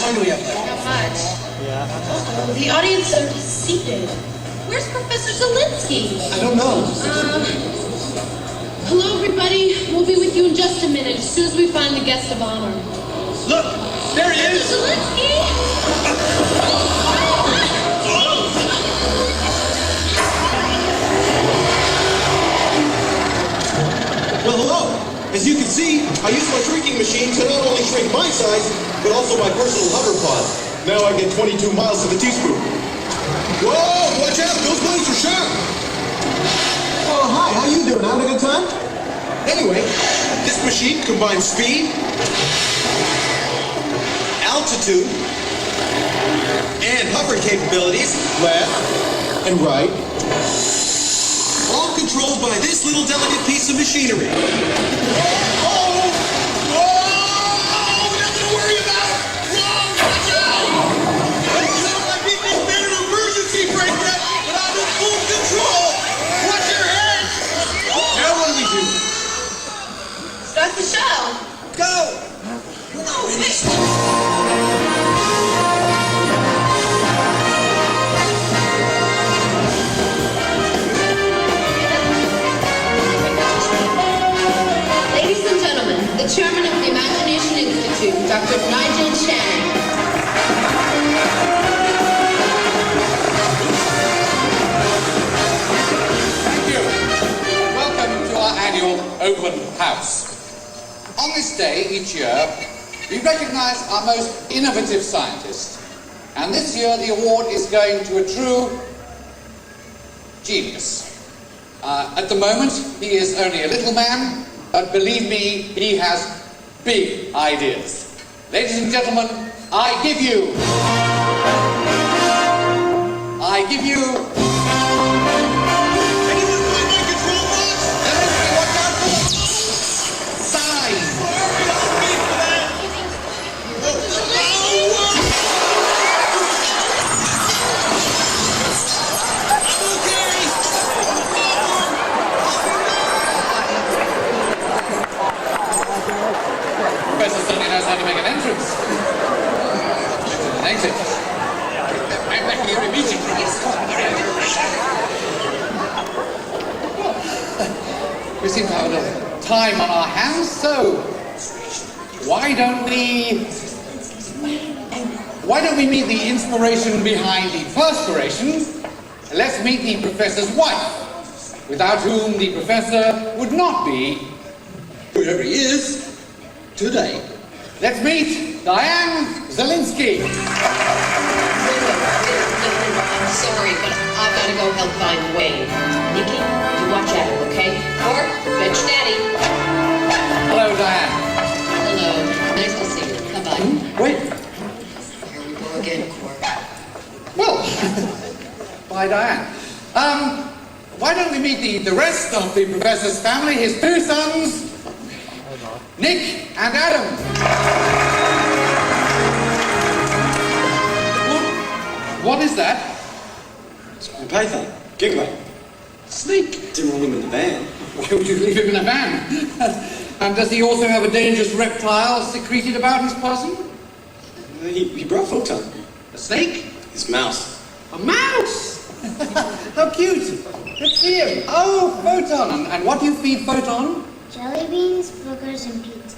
time do we have left? Not much. The audience are seated. Where's Professor Zelinsky? I don't know. Hello, everybody. We'll be with you in just a minute, as soon as we find the guest of honor. Look, there he is. Zelinsky! Well, hello. As you can see, I use my shrinking machine to not only shrink my size, but also my personal hover pod. Now I get 22 miles to the teaspoon. Whoa, watch out, those bullets are sharp. Oh, hi, how you doing? Having a good time? Anyway, this machine combines speed, altitude, and hovering capabilities, left and right, all controlled by this little delicate piece of machinery. Oh! Whoa! Nothing to worry about! Whoa! Watch out! I think this been an emergency brake that, but I'm in full control! Watch your head! Now what do we do? Start the show. Go! Ladies and gentlemen, the chairman of the Imagination Institute, Dr. Nigel Chang. Thank you. Welcome to our annual open house. On this day each year, we recognize our most innovative scientists. And this year the award is going to a true genius. At the moment, he is only a little man, but believe me, he has big ideas. Ladies and gentlemen, I give you Anyone find my control box? Zelinsky, watch out for sign. Professor certainly knows how to make an entrance. An exit. I'm back here immediately. We seem to have a little time on our hands, so why don't we meet the inspiration behind the perspiration? Let's meet the professor's wife, without whom the professor would not be Whoever he is, today. Let's meet Diane Zelinsky. I'm sorry, but I've got to go help find Wayne. Nikki, you watch out, okay? Or fetch Daddy. Hello, Diane. Hello. Nice to see you. Bye-bye. Wait. Here we go again, Cor. Well, bye, Diane. Why don't we meet the rest of the professor's family, his two sons, Nick and Adam. What is that? A python. Gigabyte. Snake. Didn't want him in the van. Why would you leave him in a van? And does he also have a dangerous reptile secreted about his person? He brought Photon. A snake? His mouse. A mouse! How cute! Let's see him. Oh, Photon. And what do you feed Photon? Jelly beans, boogers, and pizza.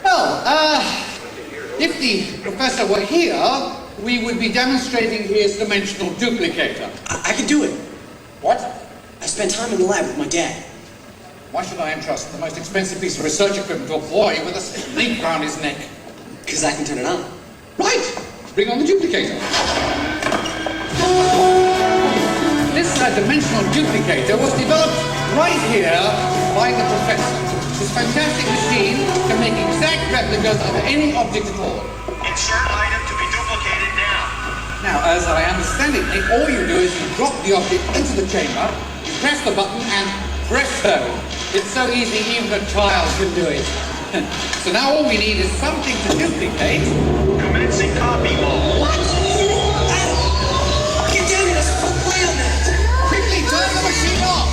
Well, if the professor were here, we would be demonstrating his dimensional duplicator. I can do it. What? I spent time in the lab with my dad. Why should I entrust the most expensive piece of research equipment to a boy with a snake around his neck? Because I can turn it on. Right! Bring on the duplicator. This dimensional duplicator was developed right here by the professor. This fantastic machine can make exact replicas of any object at all. Insert item to be duplicated now. Now, as I understand it, Nick, all you do is you drop the object into the chamber, you press the button, and presto! It's so easy, even a child can do it. So now all we need is something to duplicate. Commencing copy mode. What? Get down here, let's play on that. Quickly turn the machine off!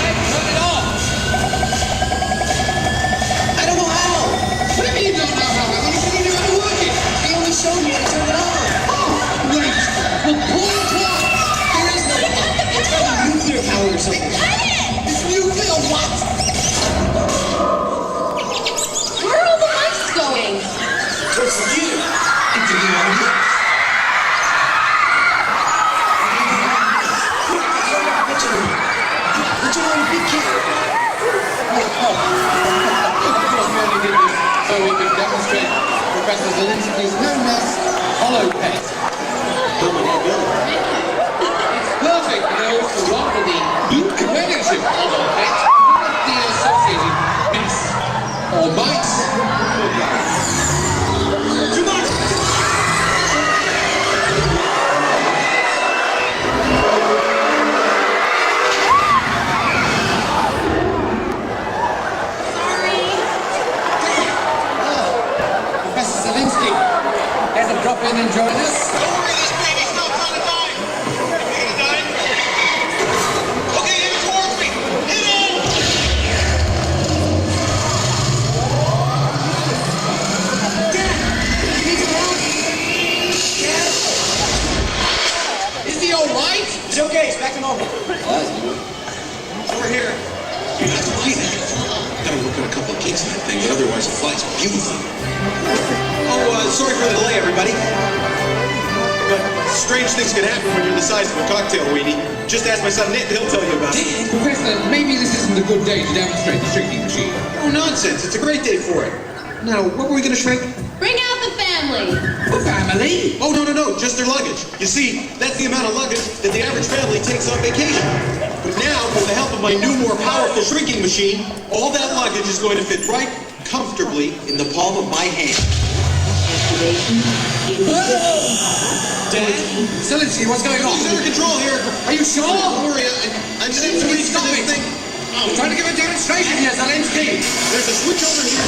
Then turn it off! I don't know course, we only did this so we could demonstrate Professor Zelinsky's no-mess hollow pet. It's perfect for those who want for the companionship hollow pet, not the associated mess or bites. Too much! Professor Zelinsky, care to drop in and join us? Don't worry, this baby's not gonna die. Is he gonna die? Okay, hit it towards me. Hit him! Is he all right? It's okay, it's back to normal. Over here. You're not bleeding. Gotta work on a couple of kinks in that thing, but otherwise it flies beautifully. Sorry for the delay, everybody. But strange things can happen when you're the size of a cocktail weenie. Just ask my son Nick, he'll tell you about it. Professor, maybe this isn't a good day to demonstrate the shrinking machine. Oh, nonsense. It's a great day for it. Now, what were we going to shrink? Bring out the family. The family? Oh, no, just their luggage. You see, that's the amount of luggage that the average family takes on vacation. But now, with the help of my new, more powerful shrinking machine, all that luggage is going to fit right comfortably in the palm of my hand. Dad? Zelinsky, what's going on? He's under control here. Are you sure? Don't worry, I'm just Zelinsky, stop it! I'm trying to give a demonstration here, Zelinsky. There's a switch over here.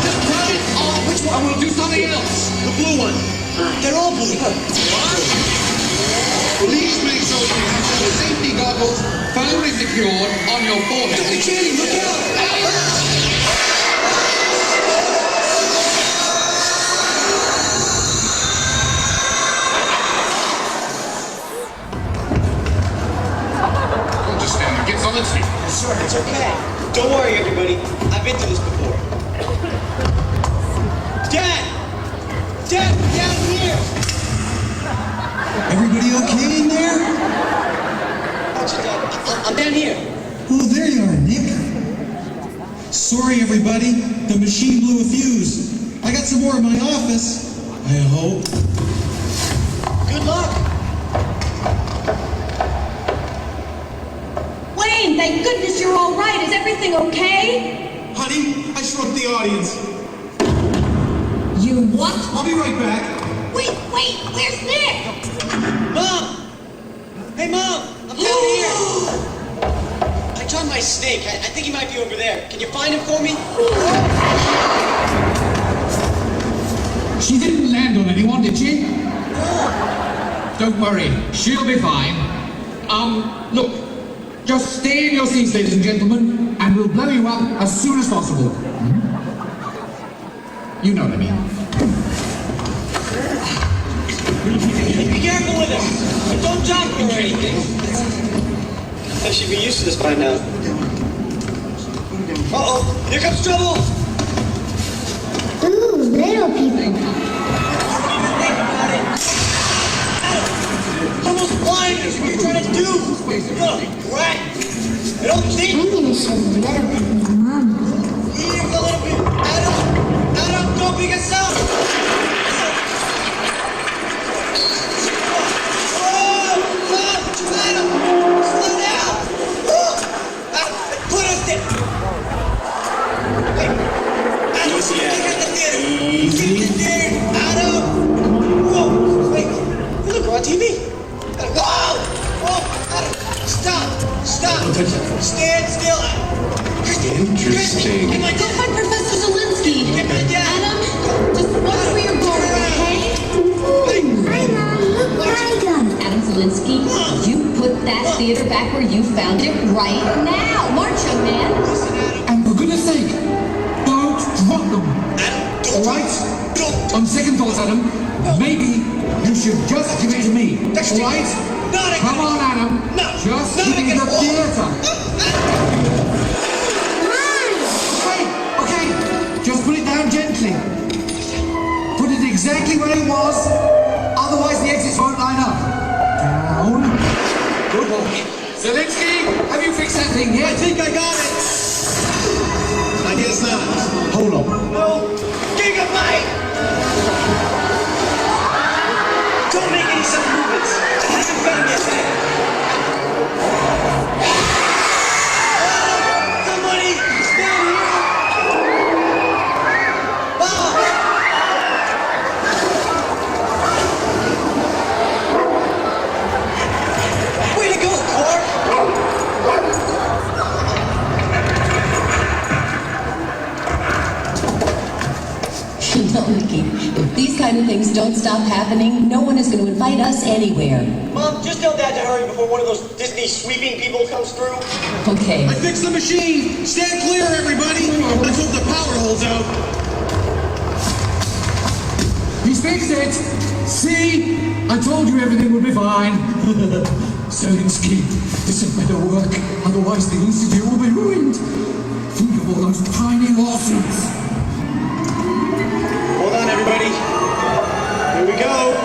Just turn it off. Which one? We'll do something else. The blue one. They're all blue. Please make sure you have the safety goggles firmly secured on your forehead. Don't be kidding, look out! Just stand there, get Zelinsky. Sure, it's okay. Don't worry, everybody. I've been through this before. Dad! Dad, down here! Everybody okay in there? What's your dad? I'm down here. Oh, there you are, Nick. Sorry, everybody. The machine blew a fuse. I got some more in my office. I hope. Good luck. Wayne, thank goodness you're all right. Is everything okay? Honey, I shrunk the audience. You what? I'll be right back. Wait, where's Nick? Mom! Hey, Mom! I'm down here. I dropped my snake. I think he might be over there. Can you find him for me? She didn't land on anyone, did she? Don't worry, she'll be fine. Look, just stay in your seats, ladies and gentlemen, and we'll blow you up as soon as possible. You know what I mean. Be careful with him. Don't jump or anything. I should be used to this by now. Uh-oh, here comes trouble. Ooh, little people. Almost blind. What are you trying to do? Look, rat. I don't think. I'm gonna show the little people's mom. Here's a little bit. Adam, don't pick us up. Adam, slow down. Adam, put us in. Wait. Adam, get in the theater. Get in the theater. Adam. Whoa, wait. Look, we're on TV. Adam, whoa, Adam, stop. Stand still. Interesting. Don't fight Professor Zelinsky. Get my dad. Adam, just watch where you're going, okay? Hi, Mom. Look what I got. Adam Zelinsky, you put that theater back where you found it right now. March, young man. And for goodness sake, don't drop them. All right? On second thoughts, Adam, maybe you should just give it to me. All right? Come on, Adam. Just give me the theater. Okay. Just put it down gently. Put it exactly where it was. Otherwise, the exits won't line up. Down. Good boy. Zelinsky, have you fixed that thing yet? think I got it. I guess not. Hold on. No, Gigabyte! Don't make any sudden movements. This is better get there. Somebody down here! Ah! Way to go, Clark! No, Mickey. If these kind of things don't stop happening, no one is going to invite us anywhere. Mom, just tell Dad to hurry before one of those Disney sweeping people comes through. Okay. I fixed the machine. Stand clear, everybody. Let's hope the power holds out. He's fixed it! See? I told you everything would be fine. Zelensky, this had better work. Otherwise the Institute will be ruined. Think of all those tiny lawsuits. Hold on, everybody. Here we go.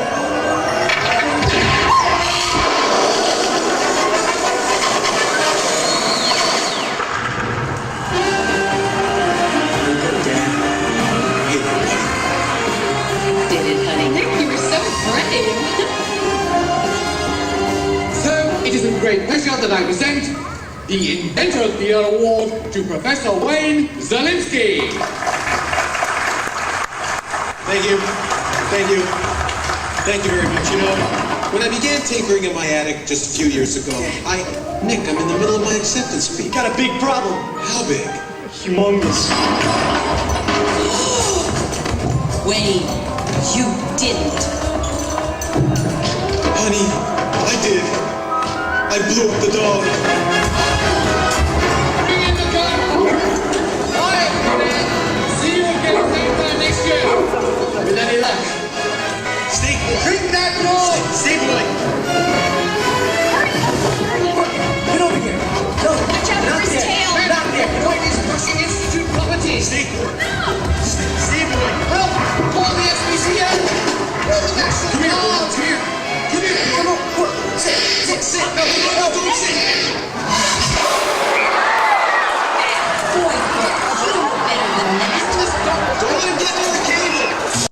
Did it, honey? You were so brave. So, it is with great pleasure that I present the Inventor of the Year Award to Professor Wayne Zelensky. Thank you. Thank you. Thank you very much. You know, when I began tinkering in my attic just a few years ago, Nick, I'm in the middle of my acceptance speech. Got a big problem. How big? Humongous. Wayne, you didn't